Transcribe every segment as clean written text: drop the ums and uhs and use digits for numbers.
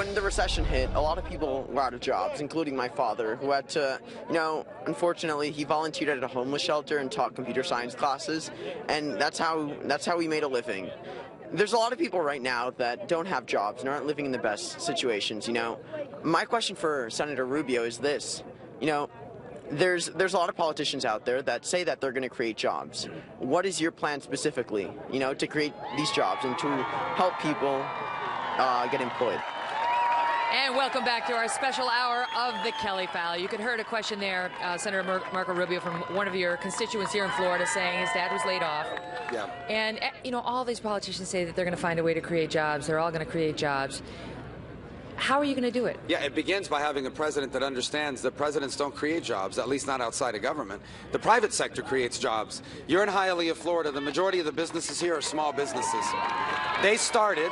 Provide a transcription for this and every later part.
when the recession hit, a lot of people were out of jobs, including my father, who had to, unfortunately, he volunteered at a homeless shelter and taught computer science classes, and that's how we made a living. There's a lot of people right now that don't have jobs and aren't living in the best situations. My question for Senator Rubio is this. There's a lot of politicians out there that say that they're going to create jobs. What is your plan specifically, to create these jobs and to help people get employed? And welcome back to our special hour of the Kelly File. You could heard a question there, Senator Marco Rubio, from one of your constituents here in Florida saying his dad was laid off. Yeah. And, all these politicians say that they're going to find a way to create jobs. They're all going to create jobs. How are you going to do it? Yeah, it begins by having a president that understands that presidents don't create jobs, at least not outside of government. The private sector creates jobs. You're in Hialeah, Florida. The majority of the businesses here are small businesses. They started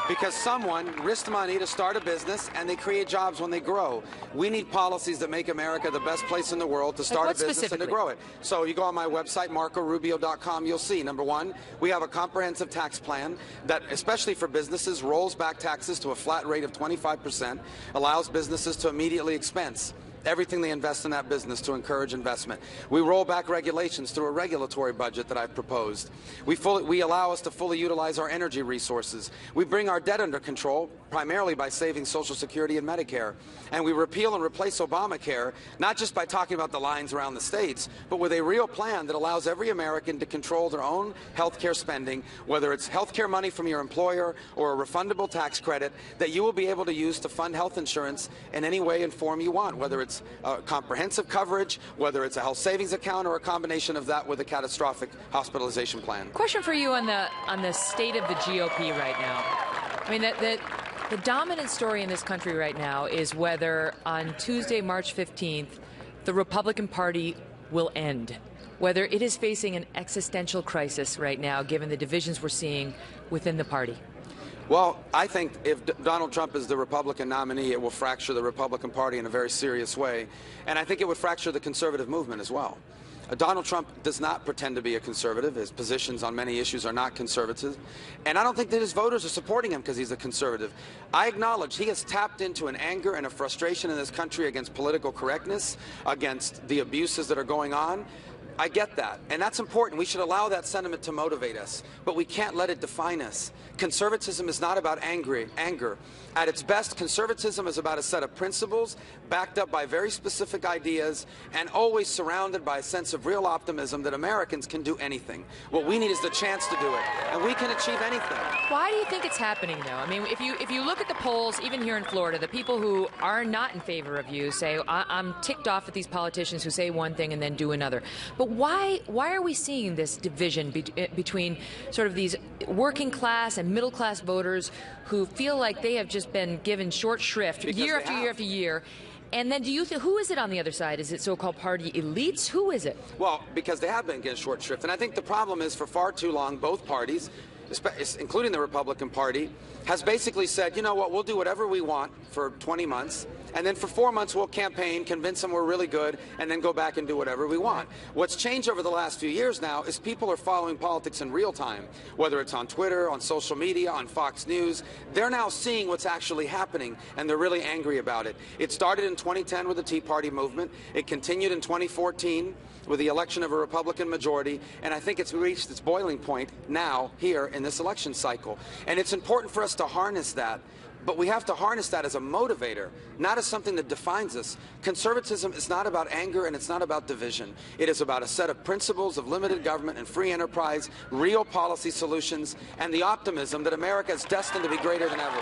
because someone risked money to start a business, and they create jobs when they grow. We need policies that make America the best place in the world to start a business and to grow it. So you go on my website, marcorubio.com, you'll see, number one, we have a comprehensive tax plan that, especially for businesses, rolls back taxes to a flat rate of 25%, allows businesses to immediately expense everything they invest in that business to encourage investment. We roll back regulations through a regulatory budget that I've proposed. We allow us to fully utilize our energy resources. We bring our debt under control, primarily by saving Social Security and Medicare. And we repeal and replace Obamacare, not just by talking about the lines around the states, but with a real plan that allows every American to control their own health care spending, whether it's health care money from your employer or a refundable tax credit that you will be able to use to fund health insurance in any way and form you want, whether it's comprehensive coverage, whether it's a health savings account, or a combination of that with a catastrophic hospitalization plan. Question for you on the state of the GOP right now. I mean, the dominant story in this country right now is whether on Tuesday, March 15th, the Republican Party will end, whether it is facing an existential crisis right now, given the divisions we're seeing within the party. Well, I think if Donald Trump is the Republican nominee, it will fracture the Republican Party in a very serious way. And I think it would fracture the conservative movement as well. Donald Trump does not pretend to be a conservative. His positions on many issues are not conservative. And I don't think that his voters are supporting him because he's a conservative. I acknowledge he has tapped into an anger and a frustration in this country against political correctness, against the abuses that are going on. I get that, and that's important. We should allow that sentiment to motivate us, but we can't let it define us. Conservatism is not about anger. At its best, conservatism is about a set of principles backed up by very specific ideas and always surrounded by a sense of real optimism that Americans can do anything. What we need is the chance to do it, and we can achieve anything. Why do you think it's happening, though? I mean, if you look at the polls, even here in Florida, the people who are not in favor of you say, I'm ticked off at these politicians who say one thing and then do another. But why are we seeing this division between sort of these working class and middle class voters who feel like they have just been given short shrift year after year after year? And then do you think, who is it on the other side? Is it so-called party elites? Who is it? Well, because they have been given short shrift. And I think the problem is for far too long, both parties, including the Republican Party, has basically said, you know what, we'll do whatever we want for 20 months, and then for 4 months we'll campaign, convince them we're really good, and then go back and do whatever we want. What's changed over the last few years now is people are following politics in real time, whether it's on Twitter, on social media, on Fox News. They're now seeing what's actually happening, and they're really angry about it. It started in 2010 with the Tea Party movement. It continued in 2014 with the election of a Republican majority, and I think it's reached its boiling point now here in this election cycle. And it's important for us to harness that, but we have to harness that as a motivator, not as something that defines us. Conservatism is not about anger, and it's not about division. It is about a set of principles of limited government and free enterprise, real policy solutions, and the optimism that America is destined to be greater than ever.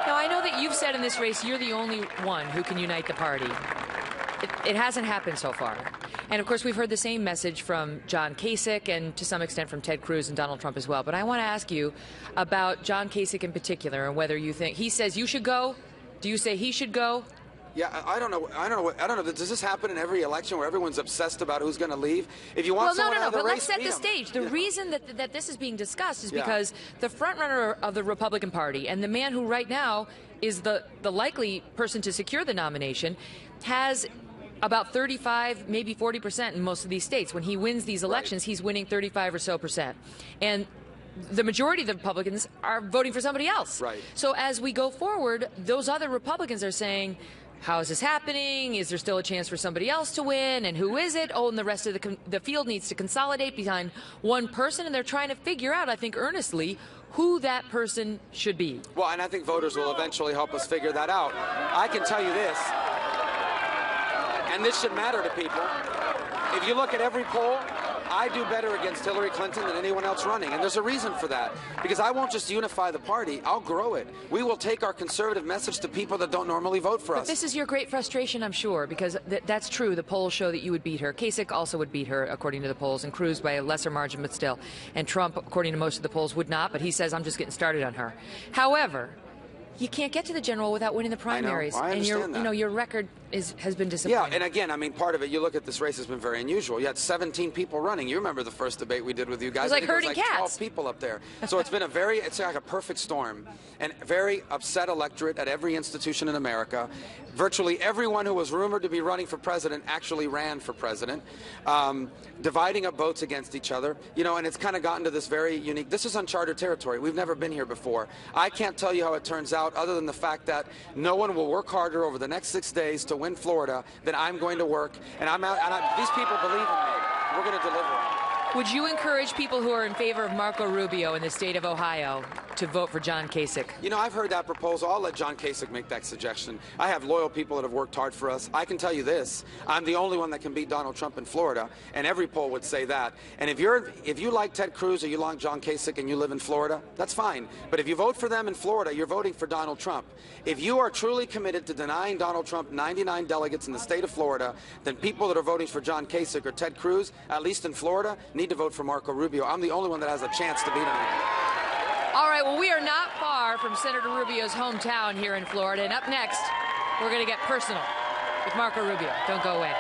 Now, I know that you've said in this race you're the only one who can unite the party. It hasn't happened so far. And, of course, we've heard the same message from John Kasich and, to some extent, from Ted Cruz and Donald Trump as well. But I want to ask you about John Kasich in particular and whether you think he says you should go. Do you say he should go? Yeah, I don't know. Does this happen in every election where everyone's obsessed about who's going to leave? If you want someone out of the race, but let's set the stage. The reason that this is being discussed is because the front runner of the Republican Party and the man who right now is the likely person to secure the nomination has about 35, maybe 40% in most of these states. When he wins these elections, he's winning 35 or so percent. And the majority of the Republicans are voting for somebody else. Right. So as we go forward, those other Republicans are saying, how is this happening? Is there still a chance for somebody else to win? And who is it? Oh, and the rest of the field needs to consolidate behind one person, and they're trying to figure out, I think earnestly, who that person should be. Well, and I think voters will eventually help us figure that out. I can tell you this, and this should matter to people. If you look at every poll, I do better against Hillary Clinton than anyone else running, and there's a reason for that. Because I won't just unify the party, I'll grow it. We will take our conservative message to people that don't normally vote for us. But this is your great frustration, I'm sure, because that's true. The polls show that you would beat her. Kasich also would beat her, according to the polls, and Cruz by a lesser margin, but still. And Trump, according to most of the polls, would not, but he says, I'm just getting started on her. However, you can't get to the general without winning the primaries. I understand and your record has been disappointing. Yeah, and again, I mean, part of it, you look at this race has been very unusual. You had 17 people running. You remember the first debate we did with you guys. It was like herding cats. 12 cats. people up there. So it's been it's like a perfect storm. And very upset electorate at every institution in America. Virtually everyone who was rumored to be running for president actually ran for president. Dividing up votes against each other. You know, and it's kind of gotten to this very unique, this is uncharted territory. We've never been here before. I can't tell you how it turns out other than the fact that no one will work harder over the next 6 days to win Florida than I'm going to work. And these people believe in me. We're going to deliver. Would you encourage people who are in favor of Marco Rubio in the state of Ohio to vote for John Kasich? You know, I've heard that proposal. I'll let John Kasich make that suggestion. I have loyal people that have worked hard for us. I can tell you this. I'm the only one that can beat Donald Trump in Florida, and every poll would say that. And if you like Ted Cruz or you like John Kasich and you live in Florida, that's fine. But if you vote for them in Florida, you're voting for Donald Trump. If you are truly committed to denying Donald Trump 99 delegates in the state of Florida, then people that are voting for John Kasich or Ted Cruz, at least in Florida, need to vote for Marco Rubio. I'm the only one that has a chance to beat him. All right, well, we are not far from Senator Rubio's hometown here in Florida. And up next, we're going to get personal with Marco Rubio. Don't go away.